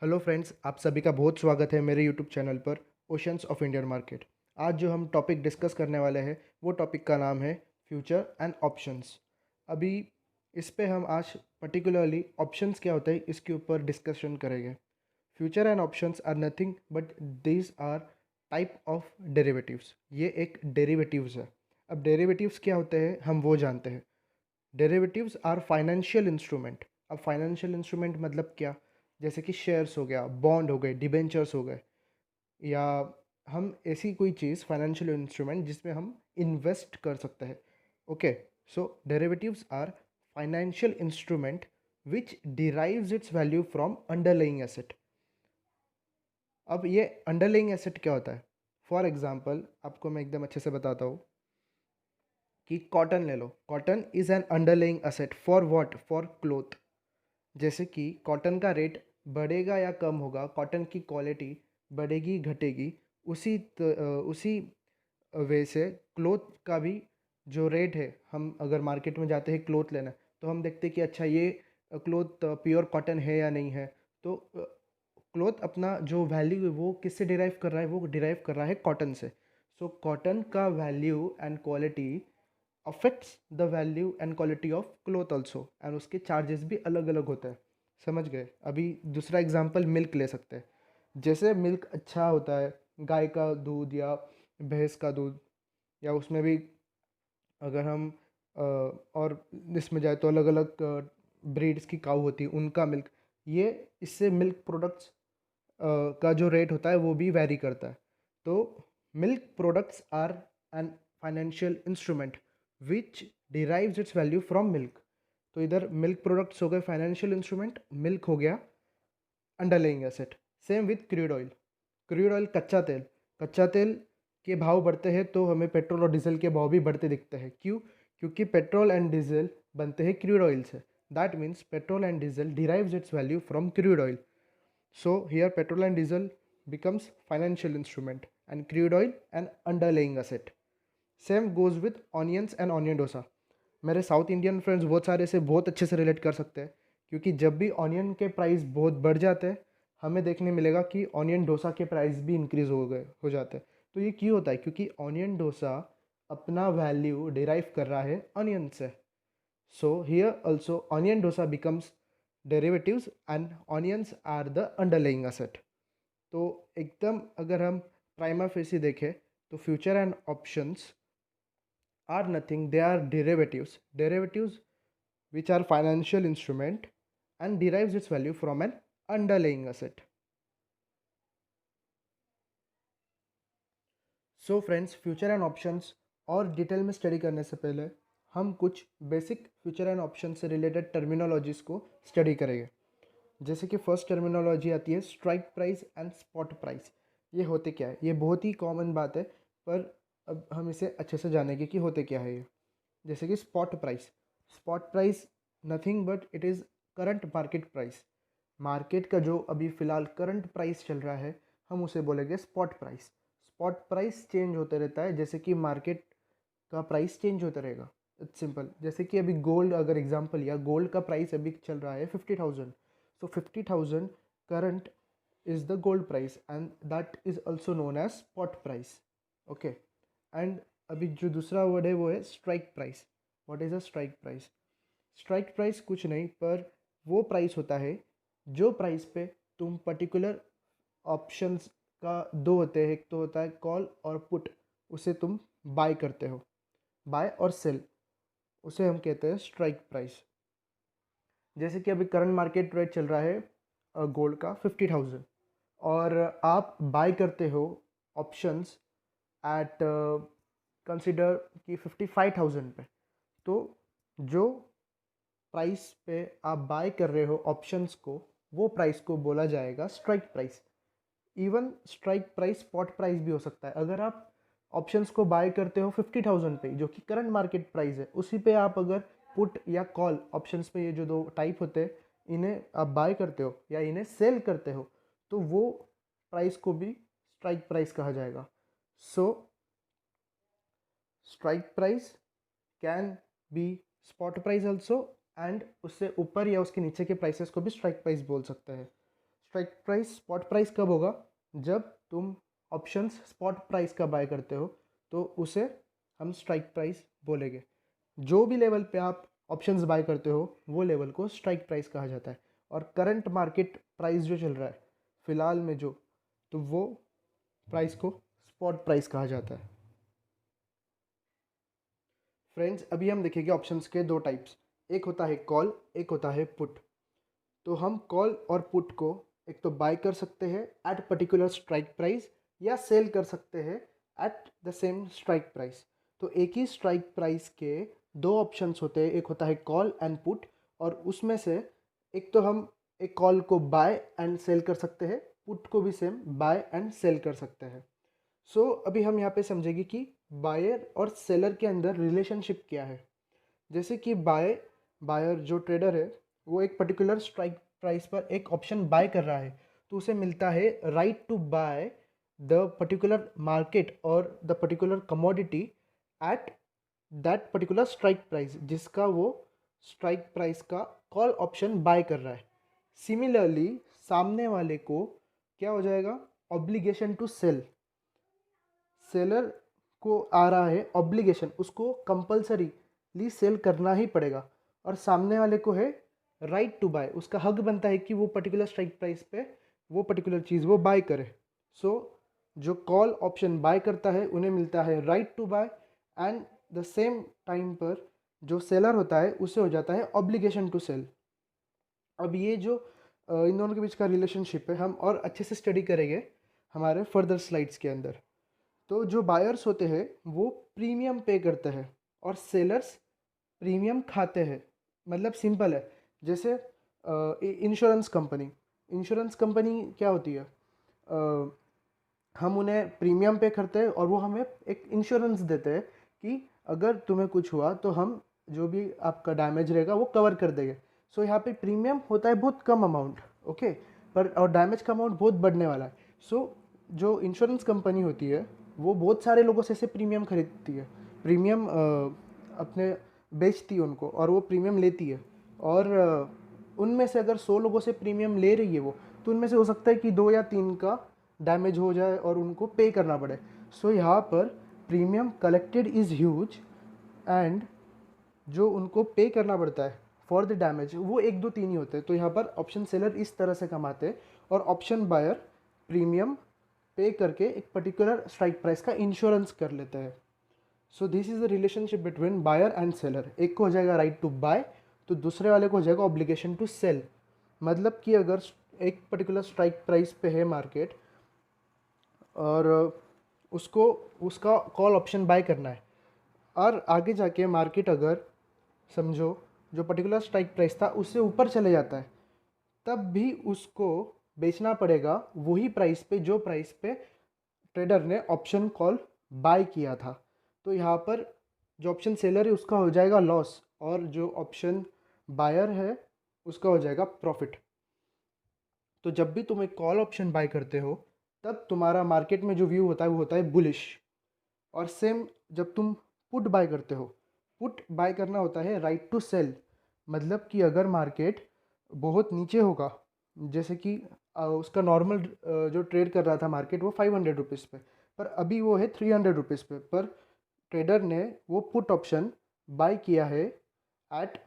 Hello friends, आप सभी का बहुत स्वागत है मेरे यूट्यूब चैनल पर ओशंस ऑफ इंडियन मार्केट। आज जो हम टॉपिक डिस्कस करने वाले हैं वो टॉपिक का नाम है फ्यूचर एंड ऑप्शंस। अभी इस पे हम आज पर्टिकुलरली ऑप्शंस क्या होता है इसके ऊपर डिस्कशन करेंगे। Future and options are nothing but these are type of derivatives. ये एक डेरिवेटिव्स है। अब डेरिवेटिव्स क्या होते हैं हम वो जानते हैं। Derivatives are financial instrument. अब फाइनेंशियल इंस्ट्रूमेंट मतलब क्या? जैसे कि शेयर्स हो गया, बॉन्ड हो गए, डिबेंचर्स हो गए, या हम ऐसी कोई चीज़ फाइनेंशियल इंस्ट्रूमेंट जिसमें हम इन्वेस्ट कर सकते हैं। Okay, so derivatives are financial instrument which derives its value from underlying asset. अब ये अंडरलाइंग एसेट क्या होता है? फॉर एग्जाम्पल आपको मैं एकदम अच्छे से बताता हूँ कि कॉटन ले लो। Cotton is an underlying asset for what? For cloth. जैसे कि कॉटन का रेट बढ़ेगा या कम होगा, कॉटन की क्वालिटी बढ़ेगी घटेगी, उसी वे से क्लोथ का भी जो रेट है, हम अगर मार्केट में जाते हैं क्लोथ लेना तो हम देखते हैं कि अच्छा ये क्लोथ प्योर कॉटन है या नहीं है। तो क्लोथ अपना जो वैल्यू है वो किससे डिराइव कर रहा है? वो डिराइव कर रहा है कॉटन से। सो कॉटन का value and quality affects the value and quality of cloth also, and उसके चार्जेस भी अलग अलग होते हैं। समझ गए? अभी दूसरा एग्जांपल मिल्क ले सकते हैं। जैसे मिल्क अच्छा होता है, गाय का दूध या भैंस का दूध, या उसमें भी अगर हम और इसमें जाए तो अलग अलग ब्रीड्स की काऊ होती है उनका मिल्क, ये इससे मिल्क प्रोडक्ट्स का जो रेट होता है वो भी वैरी करता है। तो milk products are an financial instrument which derives its value from milk. तो इधर मिल्क प्रोडक्ट्स हो गए फाइनेंशियल इंस्ट्रूमेंट, मिल्क हो गया underlying asset. Same with crude oil. Crude oil कच्चा तेल, कच्चा तेल के भाव बढ़ते हैं तो हमें पेट्रोल और डीजल के भाव भी बढ़ते दिखते हैं। क्यों? क्योंकि पेट्रोल एंड डीजल बनते हैं क्रूड ऑयल से। That means petrol and diesel derives its value from crude oil. So here petrol and diesel becomes financial instrument and crude oil an underlying asset. Same goes with onions and onion dosa. मेरे south Indian friends बहुत सारे से बहुत अच्छे से relate कर सकते हैं, क्योंकि जब भी ऑनियन के प्राइस बहुत बढ़ जाते हैं हमें देखने मिलेगा कि ऑनियन डोसा के प्राइस भी इंक्रीज हो जाते हैं। तो ये क्यों होता है? क्योंकि ऑनियन डोसा अपना वैल्यू डिराइव कर रहा है ऑनियन से। So here also onion dosa becomes derivatives and onions are the underlying asset. तो एकदम अगर हम प्राइमा फेसी देखें तो future and options are nothing, they are derivatives which are financial instrument and derives its value from an underlying asset. So friends, future and options और detail में study करने से पहले हम कुछ बेसिक फ्यूचर एंड ऑप्शन से related terminologies को study करेंगे। जैसे कि फर्स्ट टर्मिनोलॉजी आती है strike price and spot price. ये होते क्या है? ये बहुत ही कॉमन बात है, पर अब हम इसे अच्छे से जानेंगे कि होते क्या है ये। जैसे कि spot price. Spot price nothing but it is current market price. Market का जो अभी फ़िलहाल करंट प्राइस चल रहा है हम उसे बोलेंगे spot price. Spot price change होते रहता है जैसे कि मार्केट का प्राइस चेंज होता रहेगा। It's simple. जैसे कि अभी गोल्ड अगर एग्जांपल लिया, गोल्ड का प्राइस अभी चल रहा है 50,000। So 50,000 current is the gold price and that is also known as spot price. Okay, and अभी जो दूसरा वर्ड है वो है strike price. What is a strike price? Strike price कुछ नहीं पर वो प्राइस होता है जो प्राइस पे तुम पर्टिकुलर ऑप्शंस का दो होते हैं, एक तो होता है कॉल और पुट, उसे तुम बाय करते हो। बाय और सेल, उसे हम कहते हैं स्ट्राइक प्राइस। जैसे कि अभी करंट मार्केट रेट चल रहा है गोल्ड का 50,000 और आप बाय करते हो ऑप्शंस एट कंसिडर कि 55,000 पे। तो जो प्राइस पे आप बाय कर रहे हो ऑप्शंस को, वो प्राइस को बोला जाएगा strike price. Even strike price spot price भी हो सकता है। अगर आप ऑप्शंस को बाय करते हो 50,000 पे जो कि करंट मार्केट प्राइस है, उसी पे आप अगर पुट या कॉल ऑप्शंस पे, ये जो दो टाइप होते हैं, इन्हें आप बाय करते हो या इन्हें सेल करते हो तो वो प्राइस को भी स्ट्राइक प्राइस कहा जाएगा। So strike price can be spot price also, and उससे ऊपर या उसके नीचे के प्राइसेस को भी स्ट्राइक प्राइस बोल सकते हैं। स्ट्राइक प्राइस स्पॉट प्राइस कब होगा? जब तुम ऑप्शंस स्पॉट प्राइस का बाय करते हो तो उसे हम स्ट्राइक प्राइस बोलेंगे। जो भी लेवल पे आप ऑप्शंस बाय करते हो वो लेवल को स्ट्राइक प्राइस कहा जाता है। और करंट मार्केट प्राइस जो चल रहा है फिलहाल में जो, तो वो प्राइस को स्पॉट प्राइस कहा जाता है। फ्रेंड्स, अभी हम देखेंगे ऑप्शंस के दो टाइप्स। एक होता है कॉल, एक होता है पुट। तो हम कॉल और पुट को एक तो बाय कर सकते हैं एट पर्टिकुलर स्ट्राइक प्राइस, या सेल कर सकते हैं at the same strike price. तो एक ही स्ट्राइक प्राइस के दो ऑप्शंस होते हैं, एक होता है कॉल एंड पुट। और उसमें से एक तो हम एक कॉल को बाय एंड सेल कर सकते हैं, पुट को भी सेम बाय एंड सेल कर सकते हैं। सो अभी हम यहाँ पे समझेंगे कि बायर और सेलर के अंदर रिलेशनशिप क्या है। जैसे कि बायर जो ट्रेडर है वो एक पर्टिकुलर स्ट्राइक प्राइस पर एक ऑप्शन बाय कर रहा है, तो उसे मिलता है right to buy the particular market और the particular commodity at that particular strike price, जिसका वो स्ट्राइक प्राइस का कॉल ऑप्शन बाय कर रहा है। सिमिलरली सामने वाले को क्या हो जाएगा? Obligation to cell. सेलर को आ रहा है ऑब्लिगेशन, उसको कंपल्सरीली सेल करना ही पड़ेगा। और सामने वाले को है राइट टू बाय, उसका हक बनता है कि वो पर्टिकुलर स्ट्राइक प्राइस पे वो पर्टिकुलर चीज़ वो बाय करे। सो जो कॉल ऑप्शन बाय करता है उन्हें मिलता है right to buy, and the same time पर जो सेलर होता है उसे हो जाता है ऑब्लिगेशन टू सेल। अब ये जो इन दोनों के बीच का रिलेशनशिप है हम और अच्छे से स्टडी करेंगे हमारे फर्दर स्लाइड्स के अंदर। तो जो बायर्स होते हैं वो प्रीमियम पे करते हैं और सेलर्स प्रीमियम खाते हैं। मतलब सिंपल है, जैसे इंश्योरेंस कंपनी क्या होती है? हम उन्हें प्रीमियम पे करते हैं और वो हमें एक इंश्योरेंस देते हैं कि अगर तुम्हें कुछ हुआ तो हम जो भी आपका डैमेज रहेगा वो कवर कर देंगे। सो यहाँ पे प्रीमियम होता है बहुत कम अमाउंट, ओके, पर और डैमेज का अमाउंट बहुत बढ़ने वाला है। सो जो इंश्योरेंस कंपनी होती है वो बहुत सारे लोगों से प्रीमियम खरीदती है, प्रीमियम अपने बेचती है उनको, और वो प्रीमियम लेती है। और उनमें से अगर 100 लोगों से प्रीमियम ले रही है वो, तो उनमें से हो सकता है कि 2 या 3 का डैमेज हो जाए और उनको पे करना पड़े। सो यहाँ पर premium collected is huge, and जो उनको पे करना पड़ता है फॉर द डैमेज वो 1 2 3 ही होते हैं। तो यहाँ पर ऑप्शन सेलर इस तरह से कमाते हैं और ऑप्शन बायर प्रीमियम पे करके एक पर्टिकुलर स्ट्राइक प्राइस का इंश्योरेंस कर लेते हैं। So this is the relationship between buyer and seller. एक को हो जाएगा राइट टू बाय, तो दूसरे वाले को हो जाएगा ऑब्लिगेशन टू सेल। मतलब कि अगर एक पर्टिकुलर स्ट्राइक प्राइस पे है मार्केट और उसको उसका कॉल ऑप्शन बाय करना है, और आगे जाके मार्केट अगर समझो जो पर्टिकुलर स्ट्राइक प्राइस था उससे ऊपर चले जाता है, तब भी उसको बेचना पड़ेगा वही प्राइस पे जो प्राइस पे ट्रेडर ने ऑप्शन कॉल बाय किया था। तो यहाँ पर जो ऑप्शन सेलर है उसका हो जाएगा लॉस, और जो ऑप्शन बायर है उसका हो जाएगा प्रॉफिट। तो जब भी तुम एक कॉल ऑप्शन बाय करते हो तब तुम्हारा मार्केट में जो व्यू होता है वो होता है बुलिश। और सेम जब तुम पुट बाय करते हो, पुट बाय करना होता है राइट टू सेल। मतलब कि अगर मार्केट बहुत नीचे होगा, जैसे कि उसका नॉर्मल जो ट्रेड कर रहा था मार्केट वो 500 रुपीज़ पे, पर अभी वो है 300 रुपीज़ पे, पर ट्रेडर ने वो पुट ऑप्शन बाय किया है एट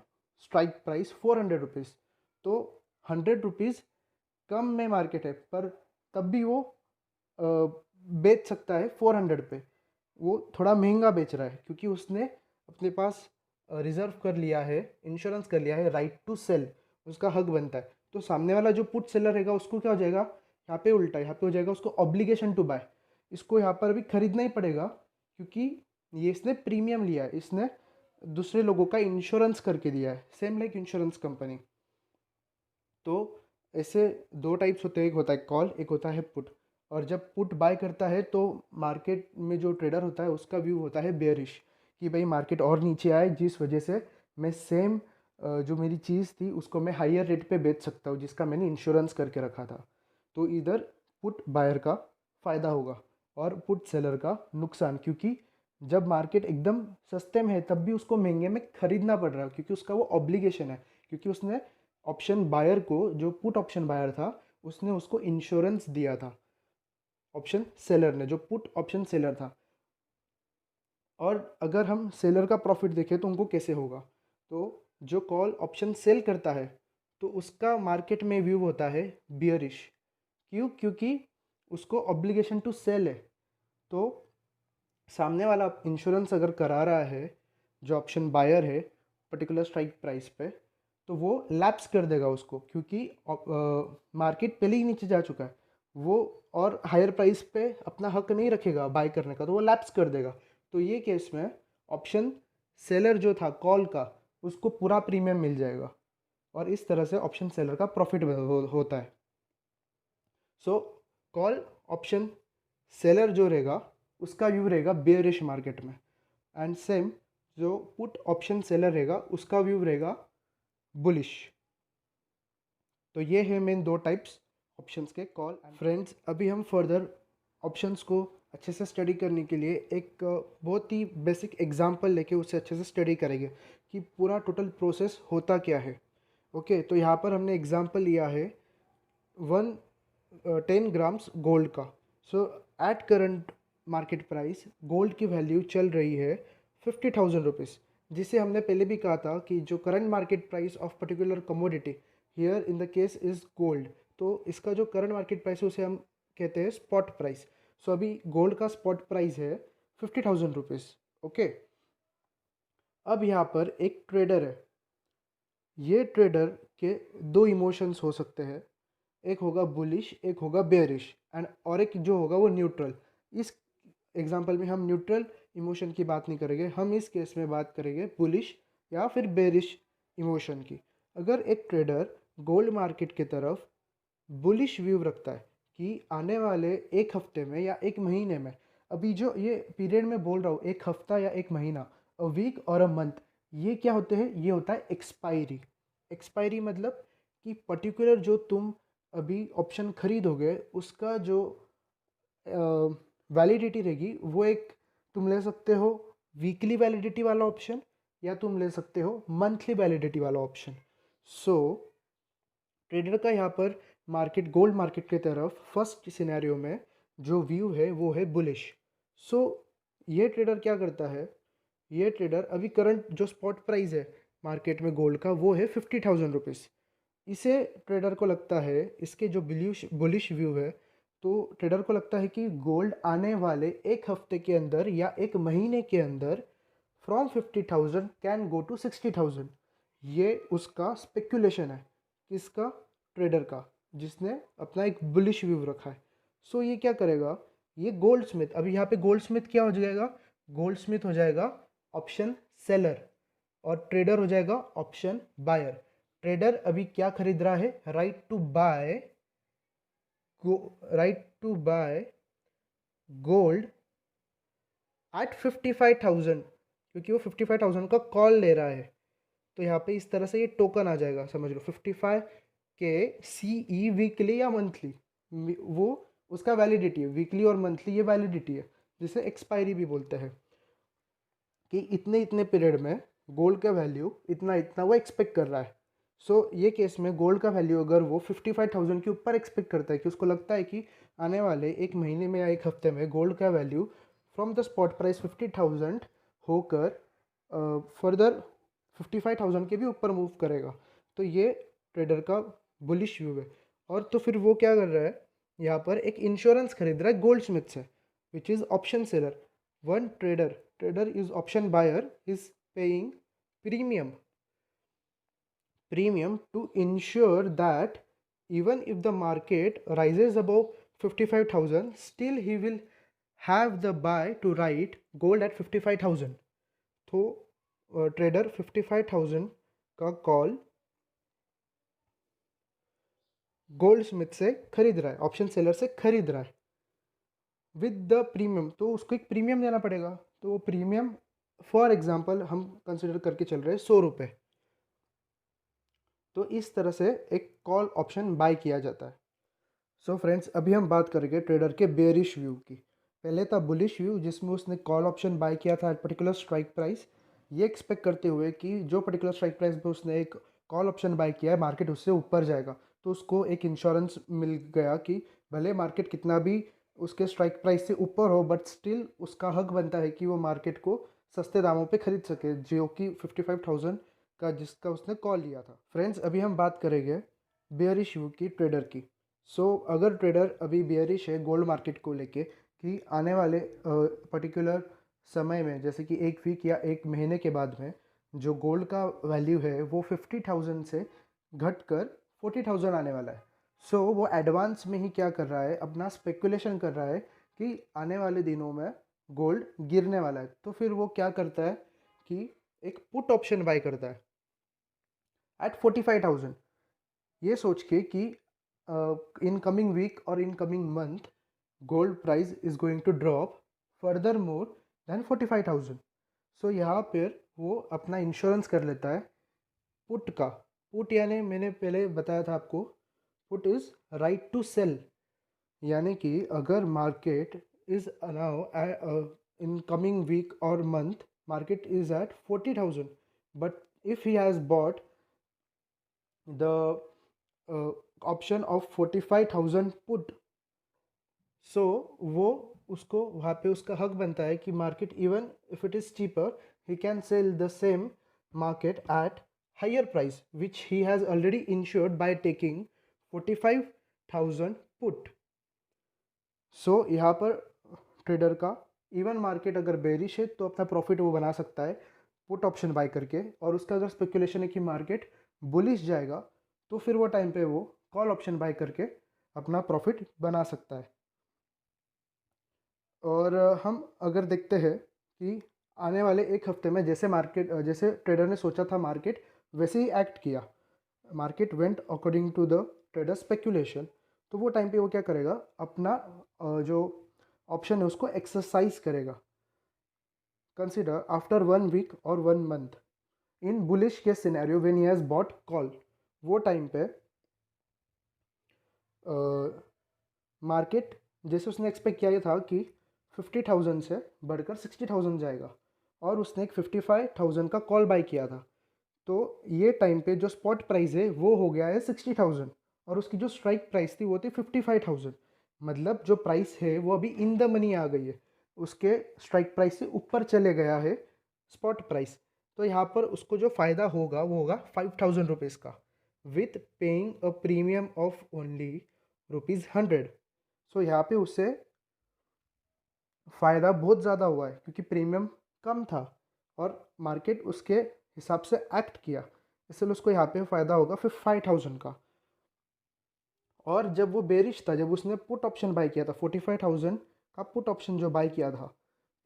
स्ट्राइक प्राइस 400 रुपीज़। तो 100 रुपीज़ कम में मार्केट है, पर तब भी वो बेच सकता है 400 पे। वो थोड़ा महंगा बेच रहा है क्योंकि उसने अपने पास रिजर्व कर लिया है, इंश्योरेंस कर लिया है, राइट टू सेल उसका हक बनता है। तो सामने वाला जो पुट सेलर रहेगा उसको क्या हो जाएगा? यहाँ पे उल्टा, यहाँ पे हो जाएगा उसको ऑब्लिगेशन टू बाय। इसको यहाँ पर अभी खरीदना ही पड़ेगा क्योंकि ये इसने प्रीमियम लिया है, इसने दूसरे लोगों का इंश्योरेंस करके दिया है, सेम लाइक इंश्योरेंस कंपनी। तो ऐसे दो टाइप्स होते हैं, एक होता है कॉल, एक होता है पुट। और जब पुट बाय करता है तो मार्केट में जो ट्रेडर होता है उसका व्यू होता है बेयरिश, कि भाई मार्केट और नीचे आए जिस वजह से मैं सेम जो मेरी चीज़ थी उसको मैं हायर रेट पे बेच सकता हूँ जिसका मैंने इंश्योरेंस करके रखा था। तो इधर पुट बायर का फ़ायदा होगा और पुट सेलर का नुकसान, क्योंकि जब मार्केट एकदम सस्ते में है तब भी उसको महंगे में खरीदना पड़ रहा है, क्योंकि उसका वो ऑब्लिगेशन है, क्योंकि उसने ऑप्शन बायर को, जो पुट ऑप्शन बायर था, उसने उसको इंश्योरेंस दिया था, ऑप्शन सेलर ने, जो पुट ऑप्शन सेलर था। और अगर हम सेलर का प्रॉफिट देखें तो उनको कैसे होगा, तो जो कॉल ऑप्शन सेल करता है तो उसका मार्केट में व्यू होता है बियरिश। क्यों? क्योंकि उसको ऑब्लिगेशन टू सेल है। तो सामने वाला इंश्योरेंस अगर करा रहा है, जो ऑप्शन बायर है पर्टिकुलर स्ट्राइक प्राइस पे, तो वो लैप्स कर देगा उसको, क्योंकि मार्केट पहले ही नीचे जा चुका है वो, और हायर प्राइस पे अपना हक नहीं रखेगा बाय करने का, तो वो लैप्स कर देगा। तो ये केस में ऑप्शन सेलर जो था कॉल का, उसको पूरा प्रीमियम मिल जाएगा, और इस तरह से ऑप्शन सेलर का प्रॉफिट होता है। सो कॉल ऑप्शन सेलर जो रहेगा उसका व्यू रहेगा बेयरिश मार्केट में, एंड सेम जो पुट ऑप्शन सेलर रहेगा उसका व्यू रहेगा बुलिश। तो ये है मेन दो टाइप्स ऑप्शंस के, कॉल एंड फ्रेंड्स। अभी हम फर्दर ऑप्शंस को अच्छे से स्टडी करने के लिए एक बहुत ही बेसिक एग्जांपल लेके उसे अच्छे से स्टडी करेंगे कि पूरा टोटल प्रोसेस होता क्या है। ओके, तो यहाँ पर हमने एग्जांपल लिया है 10 ग्राम्स गोल्ड का। So at current market price gold की वैल्यू चल रही है 50,000 रुपीज़, जिसे हमने पहले भी कहा था कि जो current market price of particular commodity, here in the case is gold, तो इसका जो करंट मार्केट प्राइस है उसे हम कहते हैं स्पॉट प्राइस। सो अभी गोल्ड का स्पॉट प्राइस है 50,000 रुपीज़। ओके, अब यहाँ पर एक ट्रेडर है। ये ट्रेडर के दो इमोशंस हो सकते हैं, एक होगा बुलिश, एक होगा बेयरिश, एंड और एक जो होगा वो न्यूट्रल। इस एग्जांपल में हम न्यूट्रल इमोशन की बात नहीं करेंगे, हम इस केस में बात करेंगे बुलिश या फिर बेयरिश इमोशन की। अगर एक ट्रेडर गोल्ड मार्केट की तरफ बुलिश व्यू रखता है कि आने वाले एक हफ्ते में या एक महीने में, अभी जो ये पीरियड में बोल रहा हूँ, एक हफ्ता या एक महीना, अ वीक और अ मंथ, ये क्या होते हैं? ये होता है एक्सपायरी। एक्सपायरी मतलब कि पर्टिकुलर जो तुम अभी ऑप्शन खरीदोगे उसका जो वैलिडिटी रहेगी वो एक, तुम ले सकते हो वीकली वैलिडिटी वाला ऑप्शन, या तुम ले सकते हो मंथली वैलिडिटी वाला ऑप्शन। सो ट्रेडर का यहाँ पर मार्केट, गोल्ड मार्केट की तरफ फर्स्ट सिनेरियो में जो व्यू है वो है बुलिश। सो ये ट्रेडर क्या करता है, ये ट्रेडर अभी करंट जो स्पॉट प्राइस है मार्केट में गोल्ड का वो है 50,000 रुपीज़। इसे ट्रेडर को लगता है, इसके जो बुलिश बुलिश व्यू है, तो ट्रेडर को लगता है कि गोल्ड आने वाले एक हफ्ते के अंदर या एक महीने के अंदर फ्रॉम 50,000 कैन गो टू 60,000। ये उसका स्पेक्यूलेशन है, किसका? ट्रेडर का, जिसने अपना एक बुलिश व्यू रखा है। सो ये क्या करेगा, ये गोल्ड स्मिथ, अभी यहाँ पे गोल्ड स्मिथ क्या हो जाएगा? गोल्ड स्मिथ हो जाएगा ऑप्शन सेलर, और ट्रेडर हो जाएगा ऑप्शन बायर। ट्रेडर अभी क्या खरीद रहा है? Right to buy, right to buy gold at 55,000, क्योंकि वो 55,000 का कॉल ले रहा है। तो यहाँ पे इस तरह से ये टोकन आ जाएगा, समझ लो 55 के CE वीकली या मंथली, वो उसका वैलिडिटी है, वीकली और मंथली ये वैलिडिटी है, जिसे एक्सपायरी भी बोलते हैं, कि इतने इतने पीरियड में गोल्ड का वैल्यू इतना इतना वो एक्सपेक्ट कर रहा है। सो ये केस में गोल्ड का वैल्यू अगर वो 55,000 के ऊपर एक्सपेक्ट करता है, कि उसको लगता है कि आने वाले एक महीने में या एक हफ्ते में गोल्ड का value from the spot price 50,000 होकर फर्दर 55,000 के भी ऊपर मूव करेगा, तो ये ट्रेडर का बुलिश व्यू है। और तो फिर वो क्या कर रहा है, यहाँ पर एक इंश्योरेंस खरीद रहा है गोल्ड स्मिथ से, which is option seller. One trader is option buyer is paying premium to ensure that even if the market rises above 55,000, still he will have the buy to write gold at 55,000। तो trader 55,000 का call gold Smith से खरीद रहा है, option seller से खरीद रहा है विद द प्रीमियम, तो उसको एक प्रीमियम देना पड़ेगा। तो वो प्रीमियम फॉर एग्जांपल हम कंसिडर करके चल रहे हैं 100 रुपये। तो इस तरह से एक कॉल ऑप्शन बाय किया जाता है। सो फ्रेंड्स, अभी हम बात करेंगे ट्रेडर के बेयरिश व्यू की। पहले था बुलिश व्यू जिसमें उसने कॉल ऑप्शन बाय किया था एट पर्टिकुलर स्ट्राइक प्राइस, ये एक्सपेक्ट करते हुए कि जो पर्टिकुलर स्ट्राइक प्राइस पे उसने एक कॉल ऑप्शन बाय किया है मार्केट उससे ऊपर जाएगा, तो उसको एक इंश्योरेंस मिल गया कि भले मार्केट कितना भी उसके स्ट्राइक प्राइस से ऊपर हो बट स्टिल उसका हक बनता है कि वो मार्केट को सस्ते दामों पे खरीद सके, जो कि 55,000 का जिसका उसने कॉल लिया था। फ्रेंड्स, अभी हम बात करेंगे बेयरिश व्यू की ट्रेडर की। अगर ट्रेडर अभी बेयरिश है गोल्ड मार्केट को लेके कि आने वाले पर्टिकुलर समय में, जैसे कि एक वीक या एक महीने के बाद में, जो गोल्ड का वैल्यू है वो 50,000 से घटकर 40,000 आने वाला है। वो एडवांस में ही क्या कर रहा है, अपना स्पेकुलेशन कर रहा है कि आने वाले दिनों में गोल्ड गिरने वाला है। तो फिर वो क्या करता है कि एक पुट ऑप्शन बाय करता है एट 45,000, ये सोच के कि इन कमिंग वीक और in coming month gold price is going to drop further more than 45,000। यहाँ पर वो अपना इंश्योरेंस कर लेता है पुट का। पुट यानी मैंने पहले बताया था आपको, put is right to sell, यानी कि अगर market is now in coming week और month market is at 40,000 but if he has bought the option of 45,000 put, वो उसको वहाँ पे उसका हक बनता है कि market even if it is cheaper he can sell the same market at higher price which he has already insured by taking 45,000 put. यहाँ पर ट्रेडर का इवन मार्केट अगर बेरिश है तो अपना प्रॉफिट वो बना सकता है पुट ऑप्शन बाय करके, और उसका अगर स्पेकुलेशन है कि मार्केट बुलिश जाएगा तो फिर वो टाइम पे वो कॉल ऑप्शन बाय करके अपना प्रॉफिट बना सकता है। और हम अगर देखते हैं कि आने वाले एक हफ्ते में जैसे ट्रेडर ने सोचा था मार्केट वैसे ही एक्ट किया, market went according to the trader speculation, तो वो टाइम पे वो क्या करेगा, अपना जो ऑप्शन है उसको एक्सरसाइज करेगा। कंसिडर आफ्टर 1 वीक और 1 मंथ इन बुलिश के scenario when he has bot call, वो टाइम पे मार्केट जैसे उसने एक्सपेक्ट किया था कि 50,000 से बढ़कर 60,000 जाएगा, और उसने एक 55,000 का कॉल बाय किया था। तो ये टाइम पे जो स्पॉट प्राइस है वो हो गया है 60,000, और उसकी जो स्ट्राइक प्राइस थी वो थी 55,000। मतलब जो प्राइस है वो अभी इन द मनी आ गई है, उसके स्ट्राइक प्राइस से ऊपर चले गया है स्पॉट प्राइस। तो यहाँ पर उसको जो फ़ायदा होगा वो होगा 5,000 रुपीज़ का, with paying a premium of only ₹100। यहाँ पे उससे फ़ायदा बहुत ज़्यादा हुआ है क्योंकि प्रीमियम कम था और मार्केट उसके हिसाब से एक्ट किया, इसलिए उसको यहाँ पे फ़ायदा होगा फिर 5,000 का। और जब वो बेरिश था, जब उसने पुट ऑप्शन बाय किया था 45,000 का पुट ऑप्शन जो बाय किया था,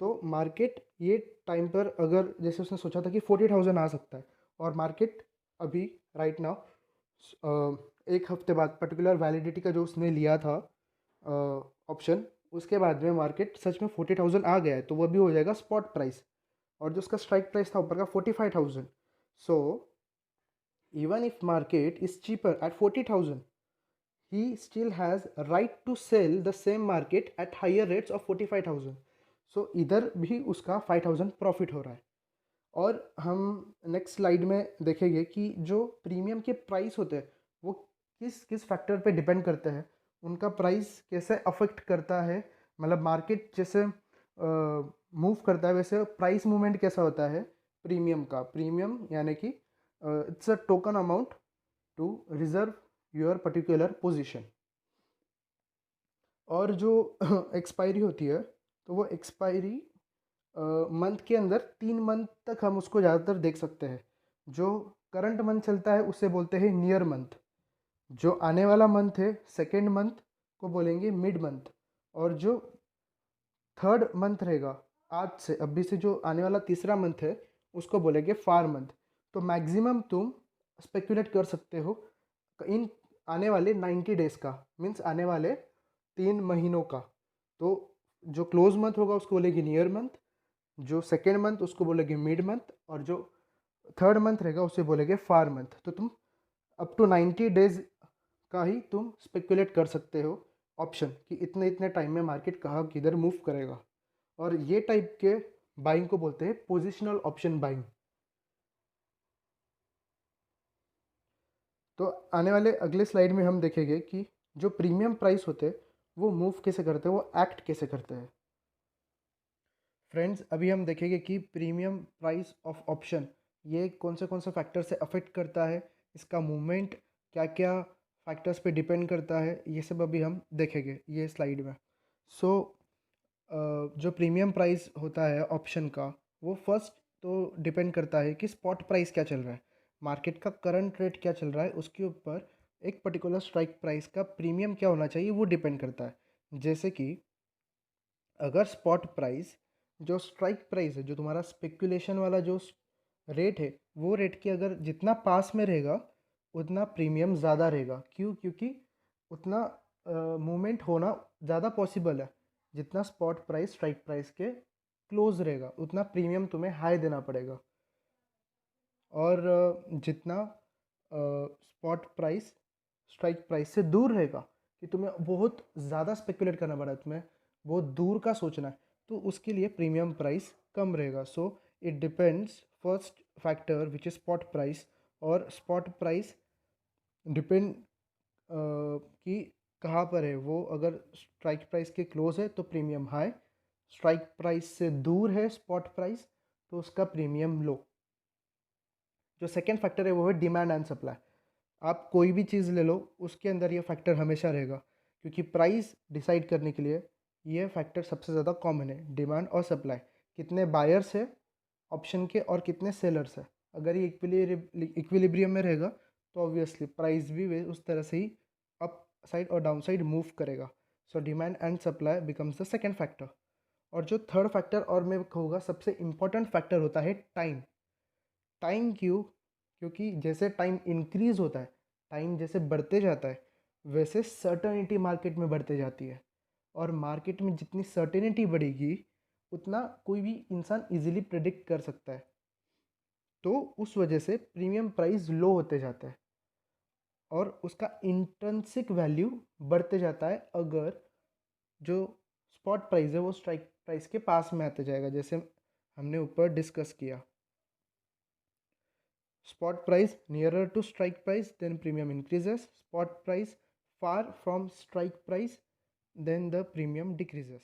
तो मार्केट ये टाइम पर अगर जैसे उसने सोचा था कि 40,000 आ सकता है, और मार्केट अभी राइट नाउ एक हफ्ते बाद पर्टिकुलर वैलिडिटी का जो उसने लिया था ऑप्शन, उसके बाद में मार्केट सच में 40,000 आ गया है, तो वो भी हो जाएगा स्पॉट प्राइस, और जो उसका स्ट्राइक प्राइस था ऊपर का 45,000। So even if market is cheaper at 40,000 he still has right to sell the same market at higher rates of 45,000। इधर भी उसका 5,000 प्रॉफिट हो रहा है। और हम नेक्स्ट स्लाइड में देखेंगे कि जो प्रीमियम के प्राइस होते हैं वो किस किस फैक्टर पे डिपेंड करते हैं, उनका प्राइस कैसे अफेक्ट करता है, मतलब मार्केट जैसे मूव करता है वैसे प्राइस मूवमेंट कैसा होता है प्रीमियम का। प्रीमियम यानी कि it's a token amount to reserve your particular position. और जो एक्सपायरी होती है तो वो एक्सपायरी मंथ के अंदर 3 मंथ तक हम उसको ज़्यादातर देख सकते हैं। जो करंट मंथ चलता है उसे बोलते हैं नियर मंथ, जो आने वाला मंथ है सेकेंड मंथ को बोलेंगे मिड मंथ, और जो थर्ड मंथ रहेगा आज से अभी से जो आने वाला तीसरा मंथ है उसको बोलेंगे फार मंथ। तो मैक्सिमम तुम स्पेकुलेट कर सकते हो इन आने वाले 90 डेज़ का, मीन्स आने वाले 3 महीनों का। तो जो क्लोज मंथ होगा उसको बोलेंगे नियर मंथ, जो सेकेंड मंथ उसको बोलेंगे मिड मंथ, और जो थर्ड मंथ रहेगा उसे बोलेंगे फार मंथ। तो तुम अप टू 90 डेज का ही तुम स्पेकुलेट कर सकते हो ऑप्शन कि इतने इतने टाइम में मार्केट कहाँ किधर मूव करेगा, और ये टाइप के बाइंग को बोलते हैं पोजिशनल ऑप्शन बाइंग। तो आने वाले अगले स्लाइड में हम देखेंगे कि जो प्रीमियम प्राइस होते हैं वो मूव कैसे करते हैं, वो एक्ट कैसे करते हैं। फ्रेंड्स, अभी हम देखेंगे कि प्रीमियम प्राइस ऑफ ऑप्शन ये कौन से फैक्टर से अफेक्ट करता है, इसका मूवमेंट क्या क्या फैक्टर्स पे डिपेंड करता है, ये सब अभी हम देखेंगे ये स्लाइड में। सो जो प्रीमियम प्राइस होता है ऑप्शन का, वो फर्स्ट तो डिपेंड करता है कि स्पॉट प्राइस क्या चल रहा है, मार्केट का करंट रेट क्या चल रहा है, उसके ऊपर एक पर्टिकुलर स्ट्राइक प्राइस का प्रीमियम क्या होना चाहिए वो डिपेंड करता है। जैसे कि अगर स्पॉट प्राइस, जो स्ट्राइक प्राइस है, जो तुम्हारा स्पेकुलेशन वाला जो रेट है, वो रेट के अगर जितना पास में रहेगा उतना प्रीमियम ज़्यादा रहेगा। क्यों? क्योंकि उतना मूवमेंट होना ज़्यादा पॉसिबल है। जितना स्पॉट प्राइस स्ट्राइक प्राइस के क्लोज रहेगा उतना प्रीमियम तुम्हें हाई देना पड़ेगा। और जितना स्पॉट प्राइस स्ट्राइक प्राइस से दूर रहेगा, कि तुम्हें बहुत ज़्यादा स्पेकुलेट करना पड़ा है, तुम्हें बहुत दूर का सोचना है, तो उसके लिए प्रीमियम प्राइस कम रहेगा। So it depends, first factor which is spot price, और स्पॉट प्राइस डिपेंड कि कहाँ पर है वो। अगर स्ट्राइक प्राइस के क्लोज है तो प्रीमियम हाई, स्ट्राइक प्राइस से दूर है स्पॉट प्राइस तो उसका प्रीमियम लो। जो सेकेंड फैक्टर है वो है डिमांड एंड सप्लाई। आप कोई भी चीज़ ले लो, उसके अंदर ये फैक्टर हमेशा रहेगा, क्योंकि प्राइस डिसाइड करने के लिए ये फैक्टर सबसे ज़्यादा कॉमन है, डिमांड और सप्लाई। कितने बायर्स है ऑप्शन के और कितने सेलर्स है। अगर ये इक्विलिब्रियम में रहेगा तो ऑब्वियसली प्राइस भी वे उस तरह से ही अप साइड और डाउन साइड मूव करेगा। So demand and supply becomes the second factor. और जो थर्ड फैक्टर और मैं कहूँगा सबसे इम्पॉर्टेंट फैक्टर होता है टाइम। टाइम क्यों? क्योंकि जैसे टाइम इंक्रीज होता है, टाइम जैसे बढ़ते जाता है, वैसे सर्टेनिटी मार्केट में बढ़ते जाती है। और मार्केट में जितनी सर्टेनिटी बढ़ेगी उतना कोई भी इंसान इजीली प्रिडिक्ट कर सकता है। तो उस वजह से प्रीमियम प्राइस लो होते जाता है और उसका इंट्रिंसिक वैल्यू बढ़ते जाता है अगर जो स्पॉट प्राइस है वो स्ट्राइक प्राइस के पास में आते जाएगा, जैसे हमने ऊपर डिस्कस किया। Spot price nearer to strike price, then premium increases. Spot price far from strike price, then the premium decreases.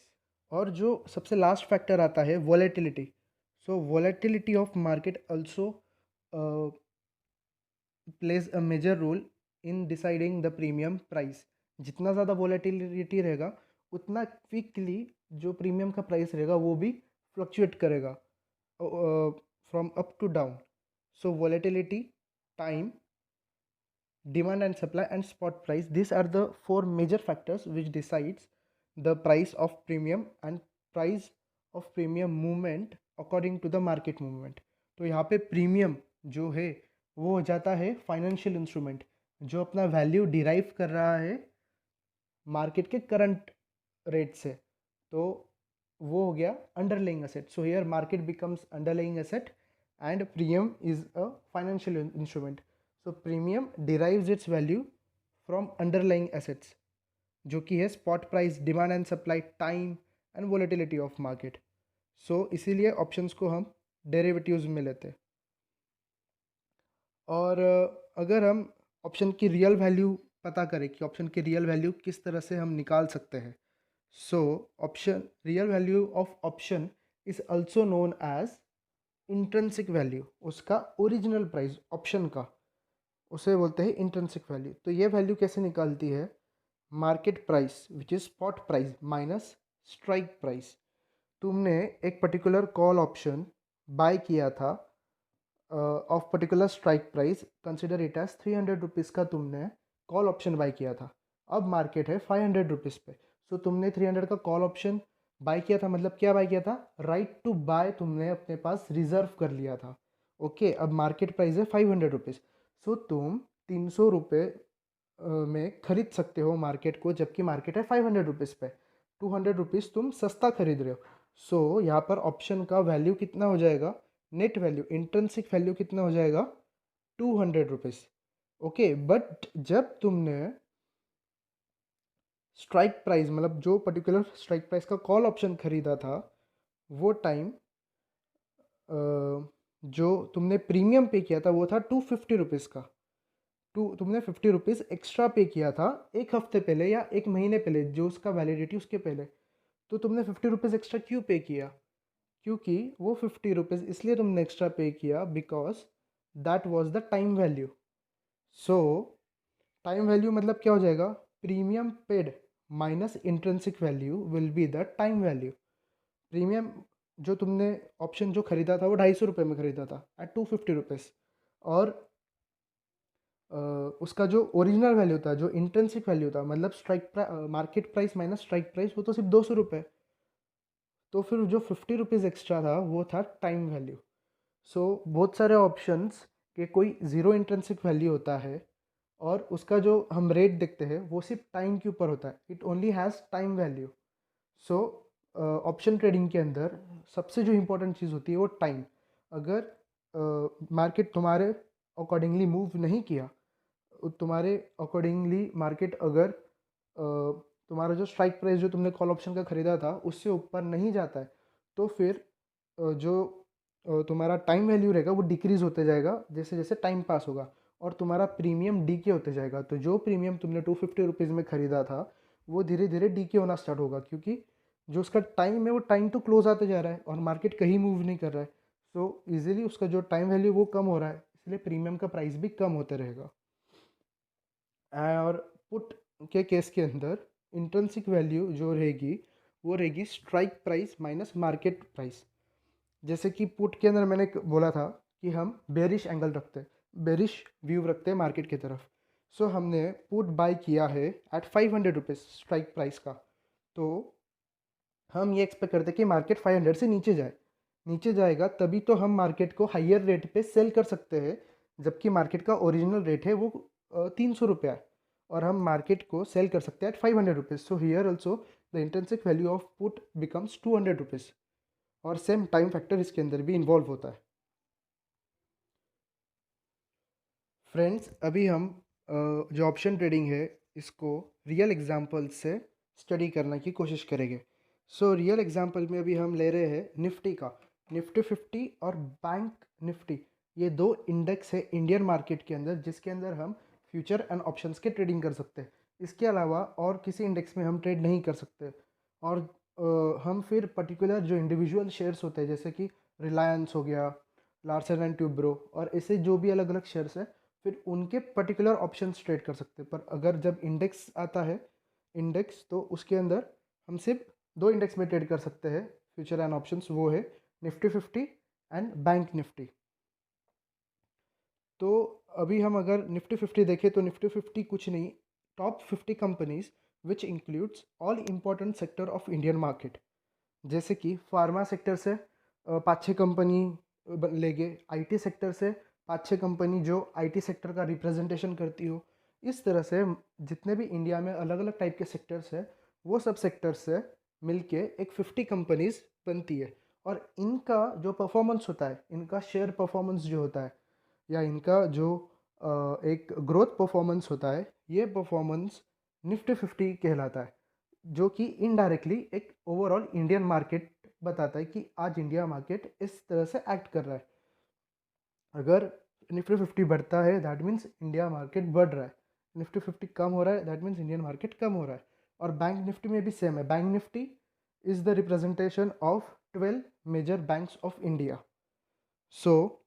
और जो सबसे लास्ट फैक्टर आता है volatility. So volatility of market also plays a major role in deciding the premium price. जितना ज़्यादा volatility रहेगा उतना quickly जो प्रीमियम का प्राइस रहेगा वो भी फ्लक्चुएट करेगा from up to down. So volatility, time, demand and supply, and spot price, these are the four major factors which decides the price of premium and price of premium movement according to the market movement. तो यहाँ पे premium जो है वो हो जाता है financial instrument जो अपना वैल्यू डिराइव कर रहा है मार्केट के करंट रेट से। तो वो हो गया underlying asset. So here market becomes underlying asset and premium is a financial instrument. So premium derives its value from underlying assets जो कि है spot price, demand and supply, time and volatility of market. So इसीलिए options को हम derivatives में लेते हैं। और अगर हम ऑप्शन की रियल वैल्यू पता करें कि ऑप्शन की रियल वैल्यू किस तरह से हम निकाल सकते हैं, so option real value of option is also known as intrinsic value. उसका ओरिजिनल प्राइस ऑप्शन का उसे बोलते हैं इंट्रिंसिक वैल्यू। तो ये वैल्यू कैसे निकालती है? Market price which is spot price minus strike price. तुमने एक पर्टिकुलर कॉल ऑप्शन बाय किया था of particular strike price, consider it as 300 rupees का तुमने कॉल ऑप्शन बाय किया था। अब मार्केट है 500 रुपीज़ पे। सो तुमने 300 का कॉल ऑप्शन बाय किया था, मतलब क्या बाय किया था? राइट टू बाय तुमने अपने पास रिजर्व कर लिया था। ओके, अब मार्केट प्राइस है 500 रुपीज़। सो तुम 300 रुपये में खरीद सकते हो मार्केट को, जबकि मार्केट है 500 रुपीज़ पे। 200 रुपीज़ तुम सस्ता खरीद रहे हो। सो यहाँ पर ऑप्शन का वैल्यू कितना हो जाएगा? नेट वैल्यू, इंट्रिंसिक वैल्यू कितना हो जाएगा? 200 रुपीज़। ओके, बट जब तुमने स्ट्राइक प्राइस मतलब जो पर्टिकुलर स्ट्राइक प्राइस का कॉल ऑप्शन खरीदा था वो टाइम जो तुमने प्रीमियम पे किया था वो था 250 रुपीज़ का। तुमने 50 रुपीज़ एक्स्ट्रा पे किया था एक हफ्ते पहले या एक महीने पहले, जो उसका वैलिडिटी उसके पहले। तो तुमने 50 रुपीज़ एक्स्ट्रा क्यों पे किया? क्योंकि वो 50 रुपीज़ इसलिए तुमने एक्स्ट्रा पे किया because that was the time value. So time value मतलब क्या हो जाएगा? Premium paid minus intrinsic value will be the time value. Premium जो तुमने ऑप्शन जो खरीदा था वो 250 रुपये में खरीदा था एट 250 रुपीज़, और उसका जो ओरिजिनल वैल्यू था, जो इंट्रिंसिक वैल्यू था, मतलब market price minus strike price, वो तो सिर्फ 200 रुपये। तो फिर जो 50 रुपीज़ एक्स्ट्रा था वो था टाइम वैल्यू। सो बहुत सारे ऑप्शंस के कोई ज़ीरो इंट्रिंसिक वैल्यू होता है और उसका जो हम रेट देखते हैं वो सिर्फ टाइम के ऊपर होता है, it only has time value. So option trading के अंदर सबसे जो इम्पोर्टेंट चीज़ होती है वो टाइम। अगर मार्केट तुम्हारे अकॉर्डिंगली मूव नहीं किया, तुम्हारे अकॉर्डिंगली मार्केट अगर तुम्हारा जो स्ट्राइक प्राइस जो तुमने कॉल ऑप्शन का ख़रीदा था उससे ऊपर नहीं जाता है, तो फिर जो तुम्हारा टाइम वैल्यू रहेगा वो डिक्रीज़ होते जाएगा जैसे जैसे टाइम पास होगा, और तुम्हारा प्रीमियम डीके होते जाएगा। तो जो प्रीमियम तुमने 250 रुपीज़ में ख़रीदा था वो धीरे धीरे डीके होना स्टार्ट होगा, क्योंकि जो उसका टाइम है वो टाइम तो क्लोज आते जा रहा है और मार्केट कहीं मूव नहीं कर रहा है। सो इजीली उसका जो टाइम वैल्यू वो कम हो रहा है, इसलिए प्रीमियम का प्राइस भी कम होते रहेगा। और पुट के केस के अंदर इंट्रिंसिक वैल्यू जो रहेगी वो रहेगी strike price minus market price. जैसे कि पुट के अंदर मैंने बोला था कि हम बेरिश एंगल रखते हैं, बेरिश व्यू रखते हैं मार्केट की तरफ। सो हमने पुट बाय किया है एट 500 रुपीज़ स्ट्राइक प्राइस का। तो हम ये एक्सपेक्ट करते हैं कि मार्केट 500 से नीचे जाए, नीचे जाएगा तभी तो हम मार्केट को हाइयर रेट पे सेल कर सकते हैं, जबकि मार्केट का ओरिजिनल रेट है वो 300 रुपया है, और हम मार्केट को सेल कर सकते हैं at 500 rupees. So here also the intrinsic value of put becomes 200 rupees, और सेम टाइम फैक्टर इसके अंदर भी इन्वॉल्व होता है। फ्रेंड्स, अभी हम जो ऑप्शन ट्रेडिंग है इसको रियल एग्जांपल से स्टडी करने की कोशिश करेंगे। सो रियल एग्जांपल में अभी हम ले रहे हैं निफ्टी का, निफ्टी 50 और बैंक निफ्टी। ये दो इंडेक्स है इंडियन मार्केट के अंदर जिसके अंदर हम फ्यूचर एंड ऑप्शंस के ट्रेडिंग कर सकते हैं। इसके अलावा और किसी इंडेक्स में हम ट्रेड नहीं कर सकते। और हम फिर पर्टिकुलर जो इंडिविजुअल शेयर्स होते हैं जैसे कि रिलायंस हो गया, लार्सन एंड ट्यूब्रो, और ऐसे जो भी अलग अलग शेयर्स हैं, फिर उनके पर्टिकुलर ऑप्शंस ट्रेड कर सकते हैं। पर अगर जब इंडेक्स आता है, इंडेक्स, तो उसके अंदर हम सिर्फ दो इंडेक्स में ट्रेड कर सकते हैं फ्यूचर एंड ऑप्शंस, वो है निफ्टी 50 एंड बैंक निफ्टी। तो अभी हम अगर निफ्टी 50 देखें तो निफ्टी 50 कुछ नहीं, top 50 companies which includes all important sector of Indian market. जैसे कि फार्मा सेक्टर से 5-6 कंपनी लेंगे, आईटी सेक्टर से 5-6 कंपनी जो आईटी सेक्टर का रिप्रेजेंटेशन करती हो। इस तरह से जितने भी इंडिया में अलग अलग टाइप के सेक्टर्स हैं वो सब सेक्टर्स से मिलके एक 50 कंपनीज बनती है। और इनका जो परफॉर्मेंस होता है, इनका शेयर परफॉर्मेंस जो होता है या इनका जो एक ग्रोथ परफॉर्मेंस होता है, ये परफॉर्मेंस निफ्टी 50 कहलाता है, जो कि इनडायरेक्टली एक ओवरऑल इंडियन मार्केट बताता है कि आज इंडिया मार्केट इस तरह से एक्ट कर रहा है। अगर निफ्टी 50 बढ़ता है दैट मीन्स इंडिया मार्केट बढ़ रहा है, निफ्टी 50 कम हो रहा है दैट मीन्स इंडियन मार्केट कम हो रहा है। और बैंक निफ्टी में भी सेम है, bank Nifty is the representation of 12 major banks of India. So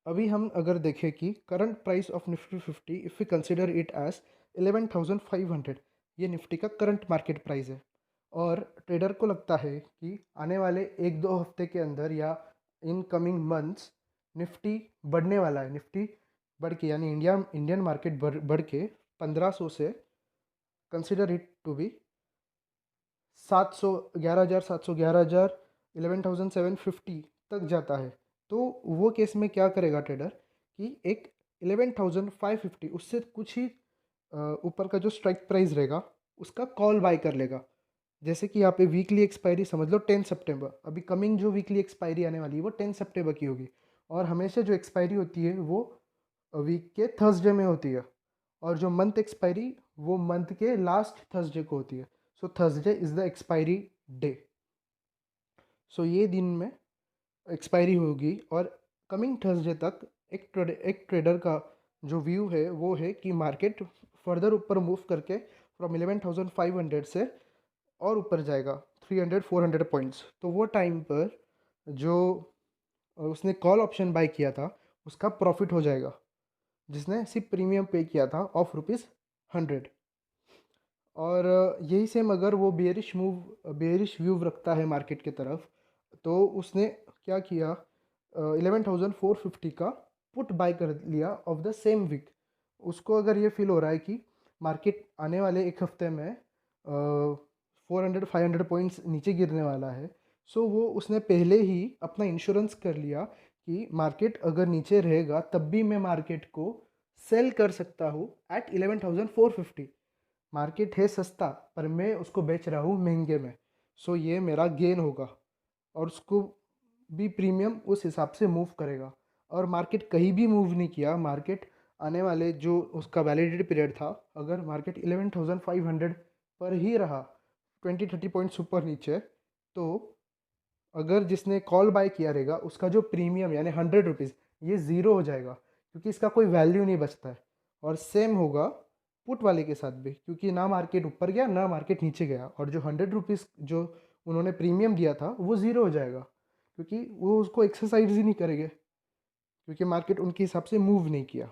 अभी हम अगर देखें कि current price of Nifty 50 if we consider it as 11,500, ये निफ्टी का करंट मार्केट प्राइस है। और ट्रेडर को लगता है कि आने वाले एक दो हफ्ते के अंदर या इन कमिंग मंथ्स निफ्टी बढ़ने वाला है, निफ्टी बढ़ के यानी इंडियन मार्केट बढ़ के 1500 से कंसिडर इट टू बी 700, 11,000, 700, 11,000, 11,750 तक जाता है। तो वो केस में क्या करेगा ट्रेडर कि एक 11,550 उससे कुछ ही ऊपर का जो स्ट्राइक प्राइस रहेगा उसका कॉल बाय कर लेगा। जैसे कि यहाँ पे वीकली एक्सपायरी समझ लो 10 सितंबर, अभी कमिंग जो वीकली एक्सपायरी आने वाली है वो 10 सितंबर की होगी, और हमेशा जो एक्सपायरी होती है वो वीक के थर्सडे में होती है, और जो मंथ एक्सपायरी वो मंथ के लास्ट थर्सडे को होती है। So Thursday is the expiry day. So ये दिन में एक्सपायरी होगी और कमिंग थर्सडे तक एक ट्रेडर का जो व्यू है वो है कि मार्केट फर्दर ऊपर मूव करके फ्रॉम 11,500 से और ऊपर जाएगा 300-400 पॉइंट्स। तो वो टाइम पर जो उसने कॉल ऑप्शन बाय किया था उसका प्रॉफिट हो जाएगा, जिसने सिर्फ प्रीमियम पे किया था ऑफ ₹100। और यही सेम अगर वो बेयरिश व्यू रखता है मार्केट की तरफ, तो उसने क्या किया, 11,450 का पुट बाय कर लिया ऑफ द सेम वीक। उसको अगर ये फील हो रहा है कि मार्केट आने वाले एक हफ्ते में 400-500 पॉइंट्स नीचे गिरने वाला है, सो वो उसने पहले ही अपना इंश्योरेंस कर लिया कि मार्केट अगर नीचे रहेगा तब भी मैं मार्केट को सेल कर सकता हूँ एट 11,450। मार्केट है सस्ता पर मैं उसको बेच रहा हूँ महंगे में, सो ये मेरा गेन होगा और उसको भी प्रीमियम उस हिसाब से मूव करेगा। और मार्केट कहीं भी मूव नहीं किया, मार्केट आने वाले जो उसका वैलिडिटी पीरियड था, अगर मार्केट 11,500 पर ही रहा 20-30 पॉइंट्स ऊपर नीचे, तो अगर जिसने कॉल बाय किया रहेगा उसका जो प्रीमियम यानी ₹100 ये ज़ीरो हो जाएगा, क्योंकि इसका कोई वैल्यू नहीं बचता है। और सेम होगा पुट वाले के साथ भी, क्योंकि ना मार्केट ऊपर गया ना मार्केट नीचे गया, और जो ₹100 जो उन्होंने प्रीमियम दिया था वो ज़ीरो हो जाएगा, क्योंकि वो उसको एक्सरसाइज ही नहीं करेंगे, क्योंकि मार्केट उनके हिसाब से मूव नहीं किया।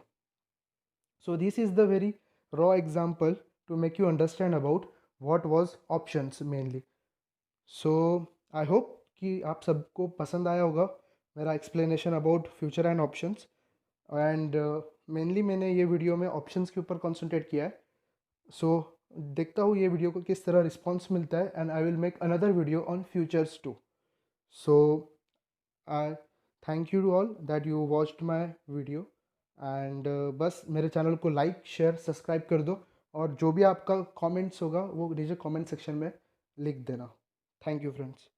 So this is the very raw example to make you understand about what was options mainly. So I hope कि आप सबको पसंद आया होगा मेरा explanation about future and options. And mainly मैंने ये वीडियो में ऑप्शंस के ऊपर कॉन्सेंट्रेट किया है। सो देखता हूँ ये वीडियो को किस तरह रिस्पॉन्स मिलता है, and I will make another video on futures too. So I thank you all that you watched my video. And बस मेरे चैनल को लाइक शेयर सब्सक्राइब कर दो, और जो भी आपका कमेंट्स होगा वो नीचे कमेंट सेक्शन में लिख देना। Thank you friends.